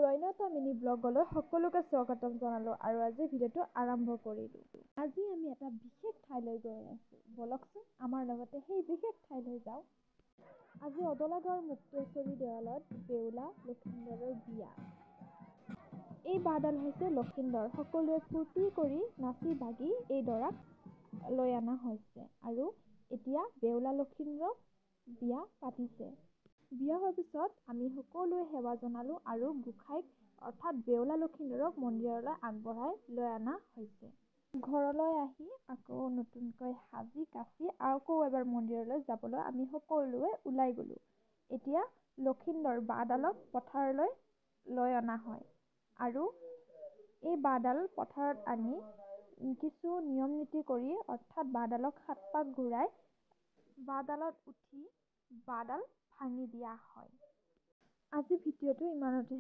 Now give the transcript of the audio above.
মোৰ অন্য এটা মিনি ব্লগলৈ সকলোকে স্বাগতম জনালোঁ আৰু আজি ভিডিঅ'টো আৰম্ভ কৰিলোঁ। আজি আমি এটা বিশেষ ঠাইলৈ গৈ আছোঁ। বলকচোন আমাৰ লগতে সেই বিশেষ ঠাইলৈ যাওঁ। আজি অদলাগাঁৱৰ মুক্তেশ্বৰী দেৱালয়ত বেউলা লক্ষিন্দৰৰ বিয়া। এই বাৰডাল হৈছে লক্ষিন্দৰ। সকলোৱে ফূৰ্তি কৰি নাচি বাগি এই দৰাক লৈ অনা হৈছে আৰু এতিয়া বেউলা লক্ষিন্দৰক বিয়া পাতিছে। বিয়া হোৱাৰ পিছত আমি সকলোৱে সেৱা জনালোঁ আৰু গোসাঁইক অৰ্থাৎ বেউলা লক্ষিন্দৰক মন্দিৰলৈ আগবঢ়াই লৈ অনা হৈছে। ঘৰলৈ আহি আকৌ নতুনকৈ সাজি কাচি আকৌ এবাৰ মন্দিৰলৈ যাবলৈ আমি সকলোৱে ওলাই গ'লোঁ। এতিয়া লক্ষিন্দৰ বাঁহডালক পথাৰলৈ লৈ অনা হয় আৰু এই বাঁহডাল পথাৰত আনি কিছু নিয়ম নীতি কৰি অৰ্থাৎ বাঁহডালক 7 পাক ঘূৰাই বাঁহডালত উঠি বাঁহডাল ভাঙি দিয়া হয়। আজি ভিডিঅ'টো ইমানতে